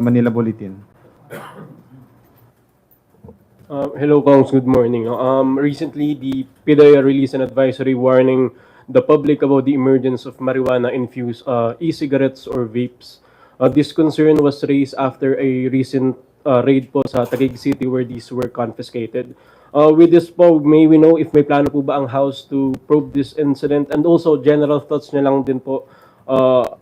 Manila Bulletin. Hello, Kongs. Good morning. Recently, the PIDEA released an advisory warning the public about the emergence of marijuana-infused e-cigarettes or vapes. This concern was raised after a recent raid po sa Taguig City where these were confiscated. With this po, may we know if may plano po ba ang House to probe this incident, and also general thoughts niya lang din po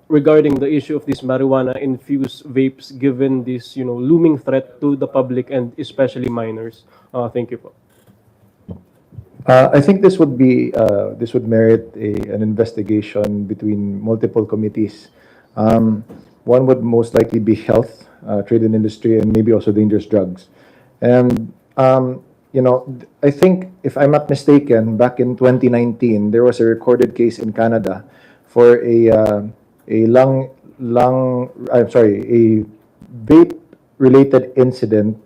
regarding the issue of these marijuana-infused vapes, given this, looming threat to the public and especially minors. Thank you po. I think this would merit an investigation between multiple committees. One would most likely be health, trade and industry, and maybe also dangerous drugs. And I think if I'm not mistaken, back in 2019, there was a recorded case in Canada for a vape-related incident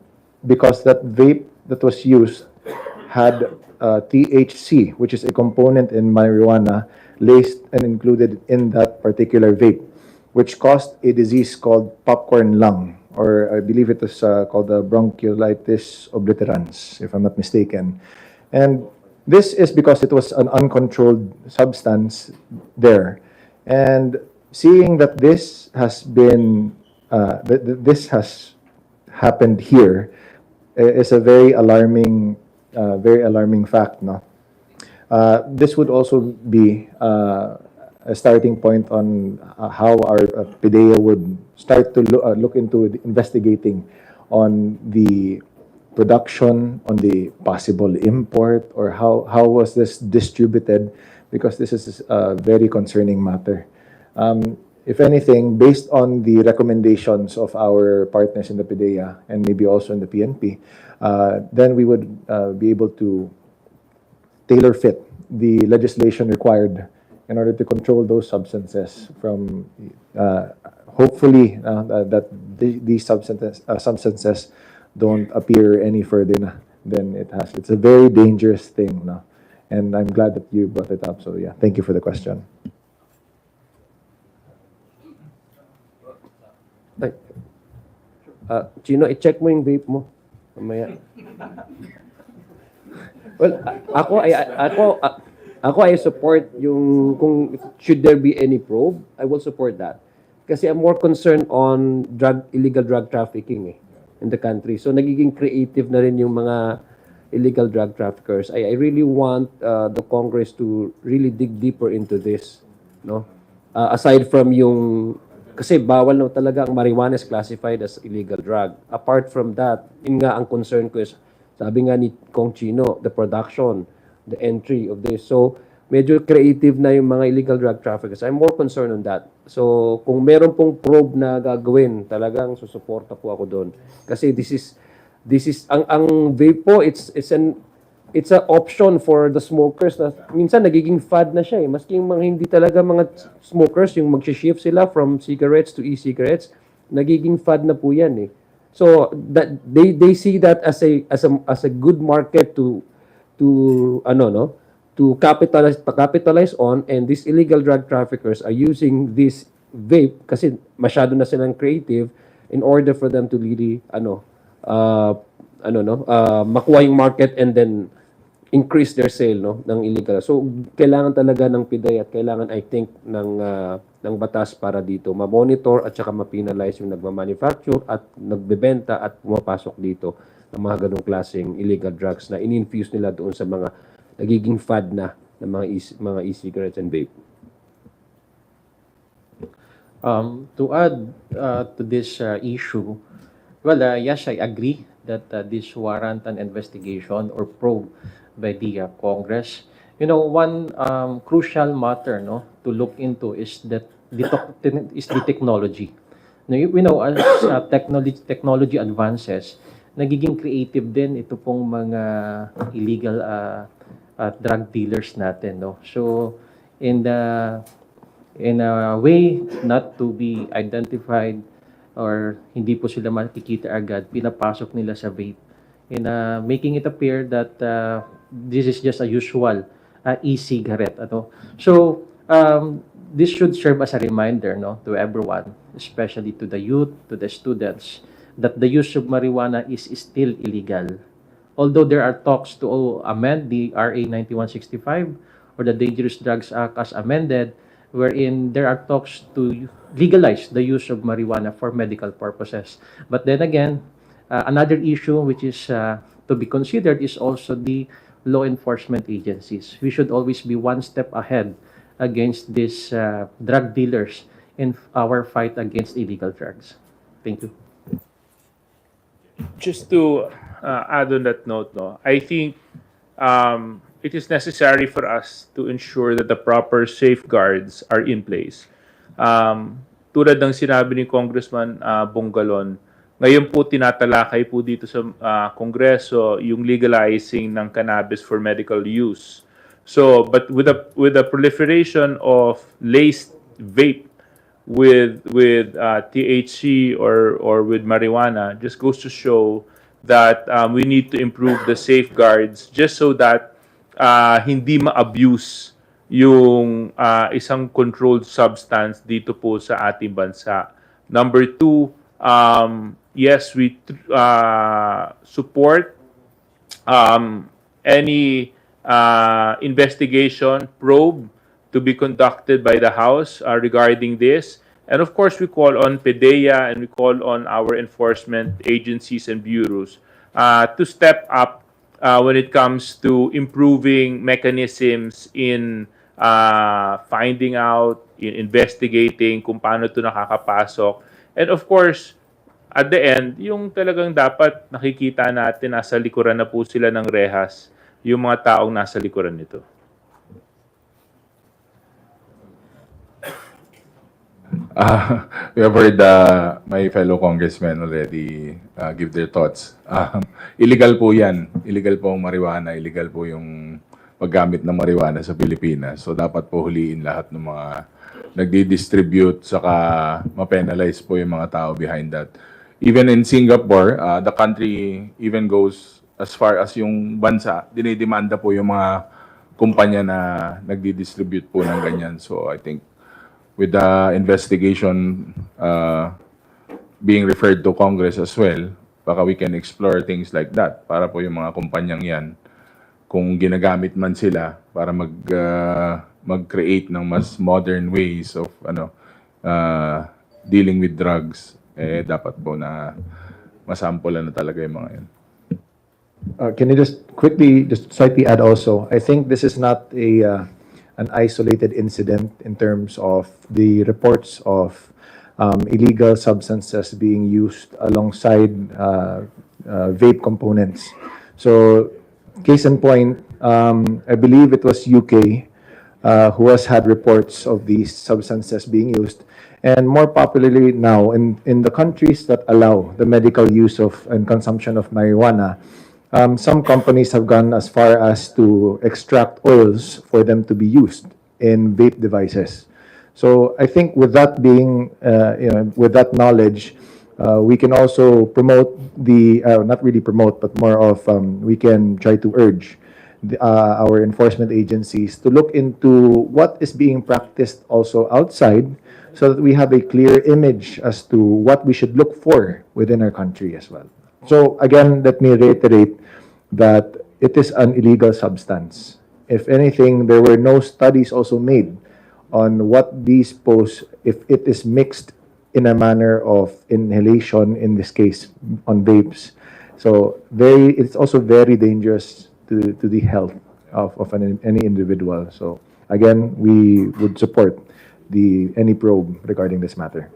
because that vape that was used had THC, which is a component in marijuana, laced and included in that particular vape, which caused a disease called popcorn lung, or I believe it was called the bronchiolitis obliterans, if I'm not mistaken. And this is because it was an uncontrolled substance there. And seeing that this has been, this has happened here is a very alarming fact, no? This would also be a starting point on how our PIDEA would start to look into investigating on the production, on the possible import, or how was this distributed, because this is a very concerning matter. If anything, based on the recommendations of our partners in the PIDEA and maybe also in the PNP, then we would be able to tailor fit the legislation required in order to control those substances from, hopefully, that these substances don't appear any further than it has. It's a very dangerous thing, no? And I'm glad that you brought it up. So yeah, thank you for the question. Chino, i-check mo yung vape mo. Mamaya. Well, I support yung kung should there be any probe, I will support that. Kasi I'm more concerned on illegal drug trafficking in the country. So nagiging creative na rin yung mga illegal drug traffickers. I really want the Congress to really dig deeper into this, no? Aside from yung kasi bawal na talaga ang marijuana is classified as illegal drug. Apart from that, yun nga ang concern ko is, sabi nga ni Kong Chino, the production, the entry of this. So, medyo creative na yung mga illegal drug traffickers. I'm more concerned on that. So, kung meron pong probe na gagawin, talagang susuporta po ako doon. Kasi this is ang vape po, it's an option for the smokers na minsan nagiging fad na siya eh. Maski yung mga hindi talaga mga smokers, yung mag-shift sila from cigarettes to e-cigarettes, nagiging fad na po yan eh. So that they see that as a good market to capitalize on, and these illegal drug traffickers are using this vape kasi masyado na silang creative in order for them to really makuha yung market and then increase their sale, no, ng illegal. So kailangan talaga ng PIDEA at kailangan, I think, ng batas para dito ma-monitor at saka ma-penalize yung nagma-manufacture at nagbebenta at pumapasok dito ng mga ganung klaseng illegal drugs na in-infuse nila doon sa mga nagiging fad na ng mga e-cigarettes and vape. To add to this issue, well, yes, I agree that this warrant an investigation or probe by the Congress. You know, one crucial matter, no, to look into is that the technology. Now, we know as technology advances, nagiging creative din ito pong mga illegal drug dealers natin, no. So, in a way not to be identified or hindi po sila makikita agad, pinapasok nila sa vape in making it appear that this is just a usual e-cigarette. So This should serve as a reminder, no, to everyone, especially to the youth, to the students, that the use of marijuana is still illegal. Although there are talks to amend the RA 9165 or the Dangerous Drugs Act as amended, wherein there are talks to legalize the use of marijuana for medical purposes. But then again, another issue which is to be considered is also the law enforcement agencies. We should always be one step ahead against these drug dealers in our fight against illegal drugs. Thank you. Just to add on that note, no, I think it is necessary for us to ensure that the proper safeguards are in place. Tulad ng sinabi ni Congressman Bongalon, ngayon po tinatalakay po dito sa Kongreso yung legalizing ng cannabis for medical use. So, but with the proliferation of laced vape with THC or with marijuana, just goes to show that we need to improve the safeguards just so that hindi ma-abuse yung isang controlled substance dito po sa ating bansa. Number two, yes, we support any investigation, probe to be conducted by the House regarding this. And of course, we call on PDEA and we call on our enforcement agencies and bureaus to step up when it comes to improving mechanisms in finding out, in investigating kung paano ito nakakapasok. And of course, at the end, yung talagang dapat nakikita natin nasa likuran na po sila ng rehas, yung mga taong nasa likuran nito. We have heard my fellow congressmen already give their thoughts. Illegal po yan. Illegal po ang marijuana. Illegal po yung paggamit ng marijuana sa Pilipinas. So dapat po huliin lahat ng mga nagdi-distribute saka ma-penalize po yung mga tao behind that. Even in Singapore, the country even goes as far as yung bansa, dinidemanda po yung mga kumpanya na nagdi-distribute po ng ganyan. So I think with the investigation being referred to Congress as well, baka we can explore things like that para po yung mga kumpanyang yan, kung ginagamit man sila para mag-create ng mas modern ways of dealing with drugs, dapat po na masampulan na talaga yung mga yan. Can you just quickly, just slightly add also, I think this is not an isolated incident in terms of the reports of illegal substances being used alongside vape components. So, case in point, I believe it was UK who has had reports of these substances being used. And more popularly now, in the countries that allow the medical use of and consumption of marijuana, some companies have gone as far as to extract oils for them to be used in vape devices. So I think with that being, with that knowledge, we can also promote not really promote, but more of we can try to urge our enforcement agencies to look into what is being practiced also outside, so that we have a clear image as to what we should look for within our country as well. So again, let me reiterate that it is an illegal substance. If anything, there were no studies also made on what these pose if it is mixed in a manner of inhalation, in this case on vapes. So it's also very dangerous to the health of any individual. So again, we would support any probe regarding this matter.